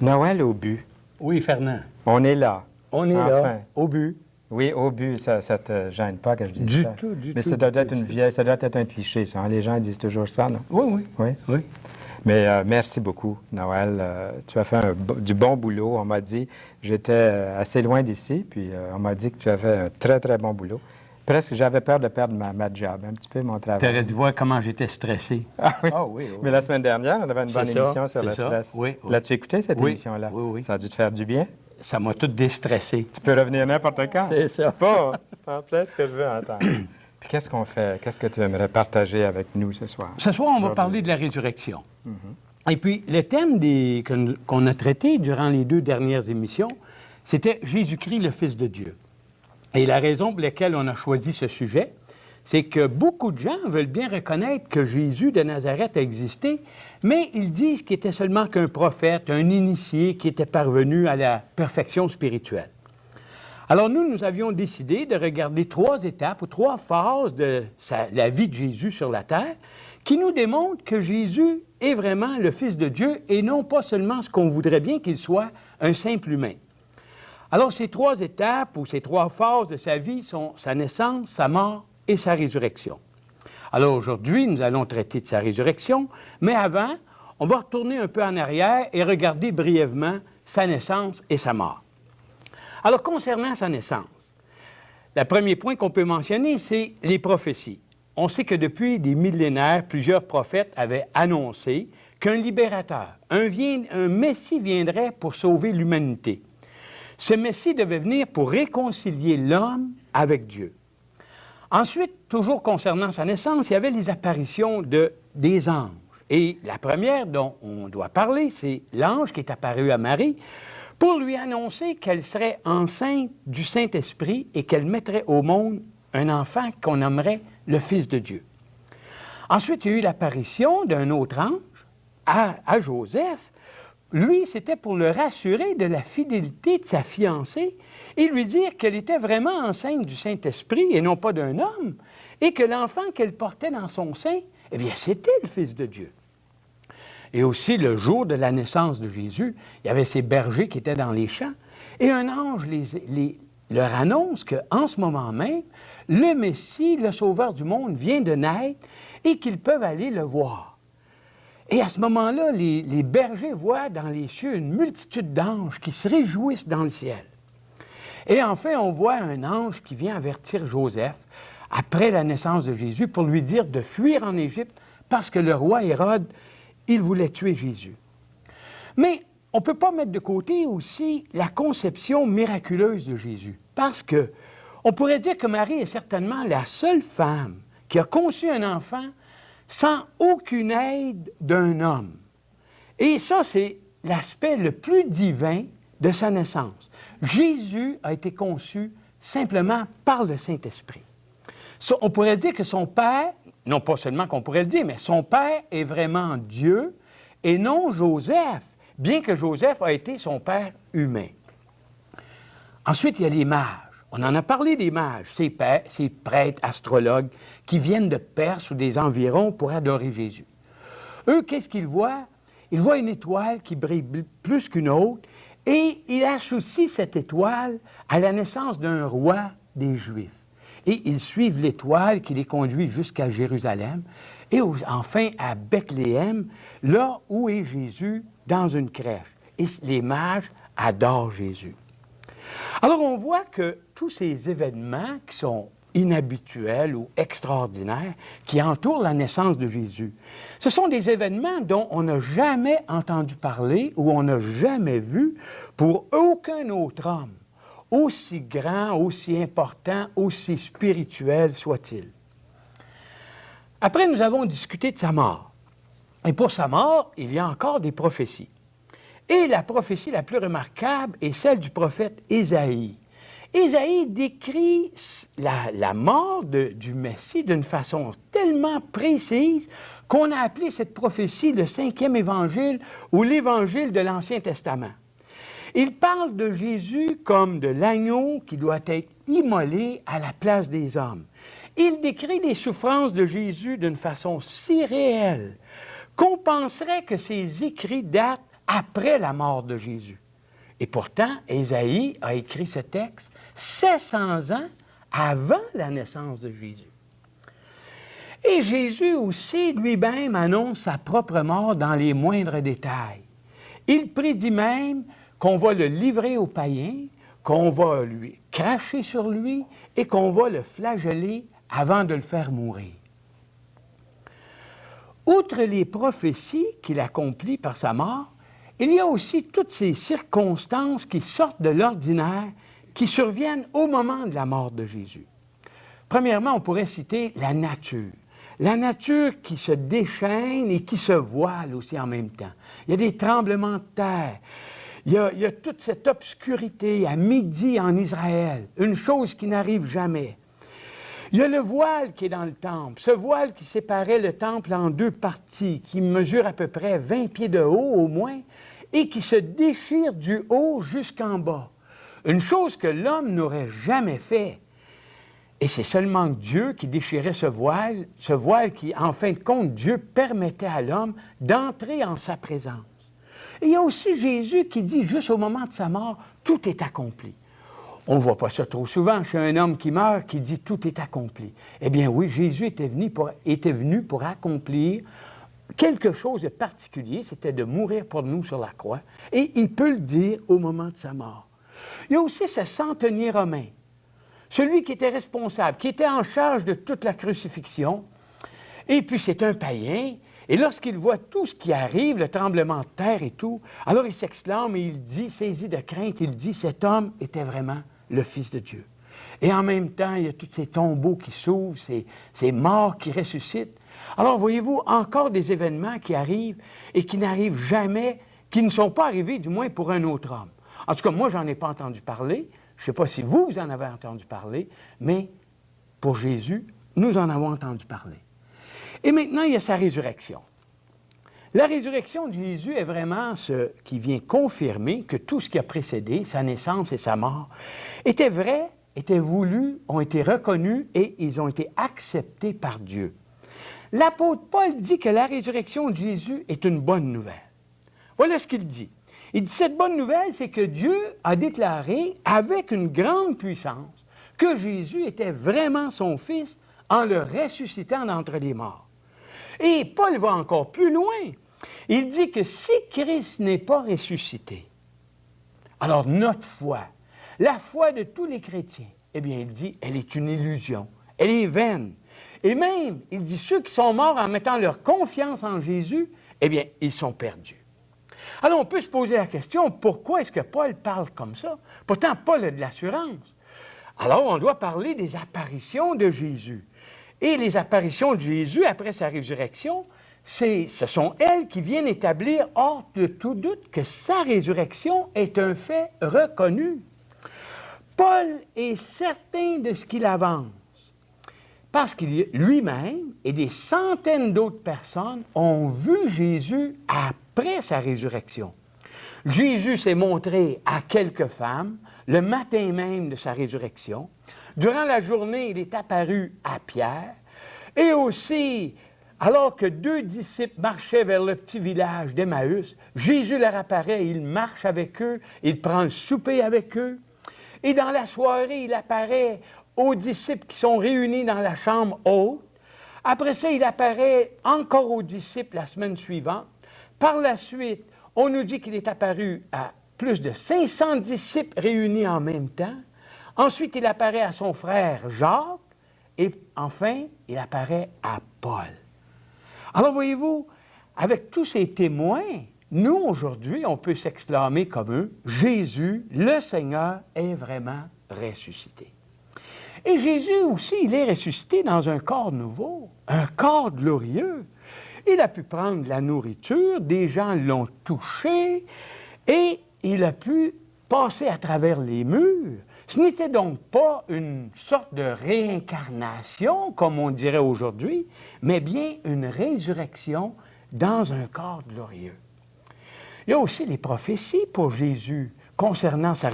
Noël au but. Oui, Fernand. On est là. On est Enfin. là, au but. Oui, au but, ça ne te gêne pas que je dise Du ça. tout, du Mais tout. ça doit être une vieille, ça doit être un cliché, ça. Hein? Les gens disent toujours ça, non? Oui, oui. Oui. Oui. Mais merci beaucoup, Noël. Tu as fait du bon boulot. On m'a dit, j'étais assez loin d'ici, puis on m'a dit que tu as fait un très, très bon boulot. Presque, j'avais peur de perdre ma job, un petit peu mon travail. Tu aurais dû voir comment j'étais stressé. Ah oui? Ah oui, oui. Mais la semaine dernière, on avait une bonne C'est ça, émission sur le c'est ça. stress. Oui, oui. L'as-tu écouté, cette Oui, émission-là? oui, oui. Ça a dû te faire du bien? Ça m'a tout déstressé. Tu peux revenir n'importe quand. C'est ça. Bon, c'est en plein ce que je veux entendre. Puis qu'est-ce qu'on fait? Qu'est-ce que tu aimerais partager avec nous ce soir? Ce soir, on va Aujourd'hui. parler de la résurrection. Et puis, le thème qu'on a traité durant les 2 dernières émissions, c'était Jésus-Christ, le Fils de Dieu. Et la raison pour laquelle on a choisi ce sujet, c'est que beaucoup de gens veulent bien reconnaître que Jésus de Nazareth a existé, mais ils disent qu'il était seulement qu'un prophète, un initié qui était parvenu à la perfection spirituelle. Alors nous avions décidé de regarder 3 étapes ou 3 phases de la vie de Jésus sur la terre qui nous démontrent que Jésus est vraiment le Fils de Dieu et non pas seulement ce qu'on voudrait bien qu'il soit, un simple humain. Alors ces 3 étapes ou ces 3 phases de sa vie sont sa naissance, sa mort et sa résurrection. Alors aujourd'hui, nous allons traiter de sa résurrection, mais avant, on va retourner un peu en arrière et regarder brièvement sa naissance et sa mort. Alors, concernant sa naissance, le premier point qu'on peut mentionner, c'est les prophéties. On sait que depuis des millénaires, plusieurs prophètes avaient annoncé qu'un libérateur, un Messie viendrait pour sauver l'humanité. Ce Messie devait venir pour réconcilier l'homme avec Dieu. Ensuite, toujours concernant sa naissance, il y avait les apparitions des anges. Et la première dont on doit parler, c'est l'ange qui est apparu à Marie pour lui annoncer qu'elle serait enceinte du Saint-Esprit et qu'elle mettrait au monde un enfant qu'on nommerait le Fils de Dieu. Ensuite, il y a eu l'apparition d'un autre ange à Joseph. Lui, c'était pour le rassurer de la fidélité de sa fiancée et lui dire qu'elle était vraiment enceinte du Saint-Esprit et non pas d'un homme, et que l'enfant qu'elle portait dans son sein, eh bien, c'était le Fils de Dieu. Et aussi, le jour de la naissance de Jésus, il y avait ces bergers qui étaient dans les champs, et un ange leur annonce qu'en ce moment même, le Messie, le Sauveur du monde, vient de naître et qu'ils peuvent aller le voir. Et à ce moment-là, les bergers voient dans les cieux une multitude d'anges qui se réjouissent dans le ciel. Et enfin, on voit un ange qui vient avertir Joseph après la naissance de Jésus pour lui dire de fuir en Égypte parce que le roi Hérode, il voulait tuer Jésus. Mais on ne peut pas mettre de côté aussi la conception miraculeuse de Jésus parce que on pourrait dire que Marie est certainement la seule femme qui a conçu un enfant sans aucune aide d'un homme. Et ça, c'est l'aspect le plus divin de sa naissance. Jésus a été conçu simplement par le Saint-Esprit. Ça, on pourrait dire que son Père, non pas seulement qu'on pourrait le dire, mais son Père est vraiment Dieu et non Joseph, bien que Joseph a été son père humain. Ensuite, il y a les mages. On en a parlé des mages, ces prêtres, astrologues, qui viennent de Perse ou des environs pour adorer Jésus. Eux, qu'est-ce qu'ils voient? Ils voient une étoile qui brille plus qu'une autre et ils associent cette étoile à la naissance d'un roi des Juifs. Et ils suivent l'étoile qui les conduit jusqu'à Jérusalem et enfin à Bethléem, là où est Jésus dans une crèche. Et les mages adorent Jésus. Alors, on voit que tous ces événements qui sont inhabituels ou extraordinaires, qui entourent la naissance de Jésus, ce sont des événements dont on n'a jamais entendu parler ou on n'a jamais vu pour aucun autre homme, aussi grand, aussi important, aussi spirituel soit-il. Après, nous avons discuté de sa mort. Et pour sa mort, il y a encore des prophéties. Et la prophétie la plus remarquable est celle du prophète Ésaïe. Ésaïe décrit la mort du Messie d'une façon tellement précise qu'on a appelé cette prophétie le 5e évangile ou l'évangile de l'Ancien Testament. Il parle de Jésus comme de l'agneau qui doit être immolé à la place des hommes. Il décrit les souffrances de Jésus d'une façon si réelle qu'on penserait que ces écrits datent après la mort de Jésus. Et pourtant, Ésaïe a écrit ce texte 700 ans avant la naissance de Jésus. Et Jésus aussi lui-même annonce sa propre mort dans les moindres détails. Il prédit même qu'on va le livrer aux païens, qu'on va lui cracher sur lui et qu'on va le flageller avant de le faire mourir. Outre les prophéties qu'il accomplit par sa mort, il y a aussi toutes ces circonstances qui sortent de l'ordinaire, qui surviennent au moment de la mort de Jésus. Premièrement, on pourrait citer la nature. La nature qui se déchaîne et qui se voile aussi en même temps. Il y a des tremblements de terre. Il y a toute cette obscurité à midi en Israël, une chose qui n'arrive jamais. Il y a le voile qui est dans le temple, ce voile qui séparait le temple en deux parties, qui mesure à peu près 20 pieds de haut au moins, et qui se déchire du haut jusqu'en bas. Une chose que l'homme n'aurait jamais fait. Et c'est seulement Dieu qui déchirait ce voile qui, en fin de compte, Dieu permettait à l'homme d'entrer en sa présence. Et il y a aussi Jésus qui dit, juste au moment de sa mort, tout est accompli. On ne voit pas ça trop souvent chez un homme qui meurt, qui dit tout est accompli. Eh bien oui, Jésus était venu pour accomplir quelque chose de particulier, c'était de mourir pour nous sur la croix. Et il peut le dire au moment de sa mort. Il y a aussi ce centenier romain, celui qui était responsable, qui était en charge de toute la crucifixion. Et puis c'est un païen. Et lorsqu'il voit tout ce qui arrive, le tremblement de terre et tout, alors il s'exclame et il dit, saisi de crainte, il dit, cet homme était vraiment le Fils de Dieu. Et en même temps, il y a tous ces tombeaux qui s'ouvrent, ces morts qui ressuscitent. Alors voyez-vous, encore des événements qui arrivent et qui n'arrivent jamais, qui ne sont pas arrivés du moins pour un autre homme. En tout cas, moi, j'en ai pas entendu parler. Je ne sais pas si vous en avez entendu parler, mais pour Jésus, nous en avons entendu parler. Et maintenant, il y a sa résurrection. La résurrection de Jésus est vraiment ce qui vient confirmer que tout ce qui a précédé, sa naissance et sa mort, était vrai, était voulu, ont été reconnus et ils ont été acceptés par Dieu. L'apôtre Paul dit que la résurrection de Jésus est une bonne nouvelle. Voilà ce qu'il dit. Il dit, cette bonne nouvelle, c'est que Dieu a déclaré avec une grande puissance que Jésus était vraiment son Fils en le ressuscitant d'entre les morts. Et Paul va encore plus loin. Il dit que si Christ n'est pas ressuscité, alors notre foi, la foi de tous les chrétiens, eh bien, il dit, elle est une illusion, elle est vaine. Et même, il dit, ceux qui sont morts en mettant leur confiance en Jésus, eh bien, ils sont perdus. Alors, on peut se poser la question, pourquoi est-ce que Paul parle comme ça? Pourtant, Paul a de l'assurance. Alors, on doit parler des apparitions de Jésus. Et les apparitions de Jésus après sa résurrection, ce sont elles qui viennent établir hors de tout doute que sa résurrection est un fait reconnu. Paul est certain de ce qu'il avance, parce qu'il lui-même et des centaines d'autres personnes ont vu Jésus après sa résurrection. Jésus s'est montré à quelques femmes le matin même de sa résurrection. Durant la journée, il est apparu à Pierre. Et aussi, alors que 2 disciples marchaient vers le petit village d'Emmaüs, Jésus leur apparaît, il marche avec eux, il prend le souper avec eux. Et dans la soirée, il apparaît aux disciples qui sont réunis dans la chambre haute. Après ça, il apparaît encore aux disciples la semaine suivante. Par la suite, on nous dit qu'il est apparu à plus de 500 disciples réunis en même temps. Ensuite, il apparaît à son frère Jacques. Et enfin, il apparaît à Paul. Alors, voyez-vous, avec tous ces témoins, nous, aujourd'hui, on peut s'exclamer comme eux, Jésus, le Seigneur, est vraiment ressuscité. Et Jésus aussi, il est ressuscité dans un corps nouveau, un corps glorieux. Il a pu prendre de la nourriture, des gens l'ont touché, et il a pu passer à travers les murs. Ce n'était donc pas une sorte de réincarnation, comme on dirait aujourd'hui, mais bien une résurrection dans un corps glorieux. Il y a aussi les prophéties pour Jésus concernant sa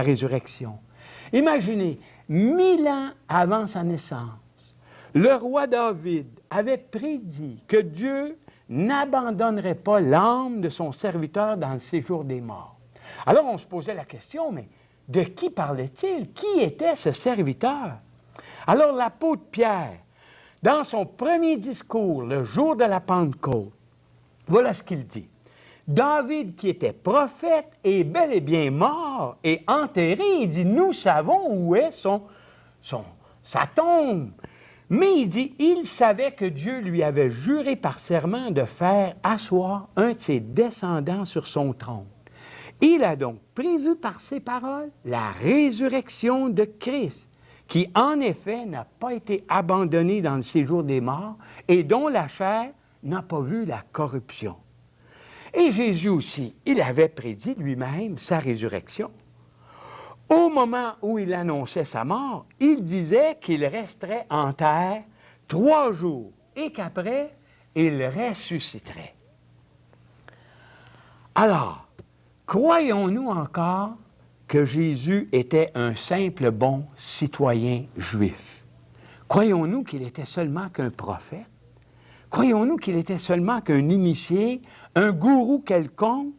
résurrection. Imaginez, 1000 ans avant sa naissance, le roi David avait prédit que Dieu n'abandonnerait pas l'âme de son serviteur dans le séjour des morts. Alors on se posait la question, mais de qui parlait-il? Qui était ce serviteur? Alors l'apôtre Pierre, dans son premier discours, le jour de la Pentecôte, voilà ce qu'il dit. David, qui était prophète, est bel et bien mort et enterré. Il dit, nous savons où est sa tombe. Mais il dit, il savait que Dieu lui avait juré par serment de faire asseoir un de ses descendants sur son trône. Il a donc prévu par ses paroles la résurrection de Christ, qui en effet n'a pas été abandonné dans le séjour des morts et dont la chair n'a pas vu la corruption. Et Jésus aussi, il avait prédit lui-même sa résurrection. Au moment où il annonçait sa mort, il disait qu'il resterait en terre 3 jours et qu'après, il ressusciterait. Alors, croyons-nous encore que Jésus était un simple bon citoyen juif? Croyons-nous qu'il était seulement qu'un prophète? Croyons-nous qu'il était seulement qu'un initié, un gourou quelconque,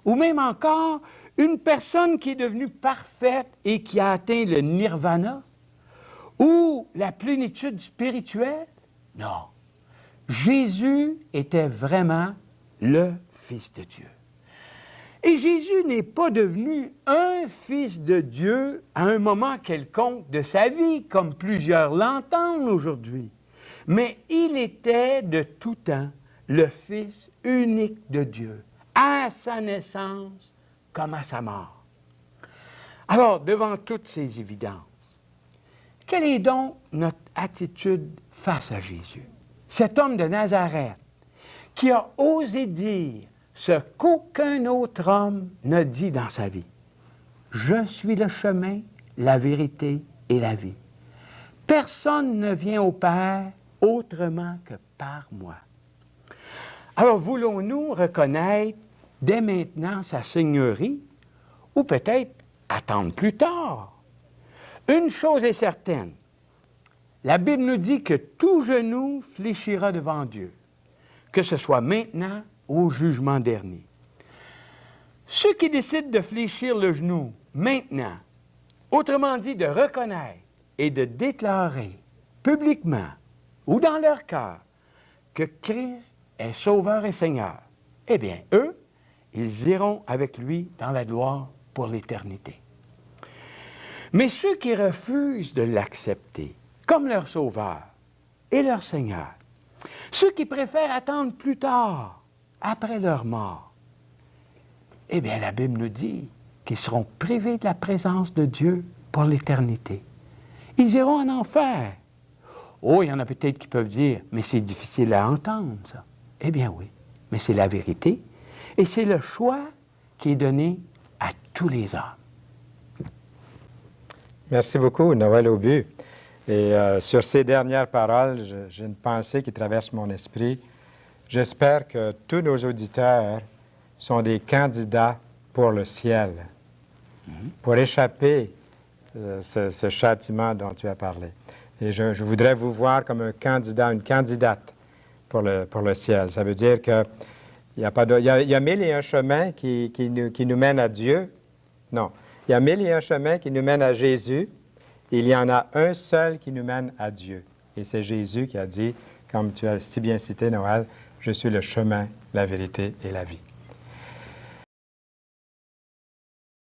ou même encore une personne qui est devenue parfaite et qui a atteint le nirvana, ou la plénitude spirituelle? Non. Jésus était vraiment le Fils de Dieu. Et Jésus n'est pas devenu un Fils de Dieu à un moment quelconque de sa vie, comme plusieurs l'entendent aujourd'hui. Mais il était de tout temps le Fils unique de Dieu, à sa naissance comme à sa mort. Alors, devant toutes ces évidences, quelle est donc notre attitude face à Jésus? Cet homme de Nazareth qui a osé dire ce qu'aucun autre homme n'a dit dans sa vie. Je suis le chemin, la vérité et la vie. Personne ne vient au Père autrement que par moi. Alors, voulons-nous reconnaître dès maintenant sa seigneurie ou peut-être attendre plus tard? Une chose est certaine, la Bible nous dit que tout genou fléchira devant Dieu, que ce soit maintenant ou au jugement dernier. Ceux qui décident de fléchir le genou maintenant, autrement dit de reconnaître et de déclarer publiquement ou dans leur cœur que Christ est Sauveur et Seigneur, eh bien, eux, ils iront avec lui dans la gloire pour l'éternité. Mais ceux qui refusent de l'accepter comme leur Sauveur et leur Seigneur, ceux qui préfèrent attendre plus tard, après leur mort, eh bien, la Bible nous dit qu'ils seront privés de la présence de Dieu pour l'éternité. Ils iront en enfer. Oh, il y en a peut-être qui peuvent dire, mais c'est difficile à entendre, ça. Eh bien oui, mais c'est la vérité et c'est le choix qui est donné à tous les hommes. Merci beaucoup, Noël Aubu. Et sur ces dernières paroles, j'ai une pensée qui traverse mon esprit. J'espère que tous nos auditeurs sont des candidats pour le ciel, pour échapper ce châtiment dont tu as parlé. Et je voudrais vous voir comme un candidat, une candidate pour le ciel. Ça veut dire qu'il y a 1001 chemins qui nous mènent à Dieu. Non, il y a 1001 chemins qui nous mènent à Jésus. Il y en a un seul qui nous mène à Dieu. Et c'est Jésus qui a dit, comme tu as si bien cité, Noël, « Je suis le chemin, la vérité et la vie ».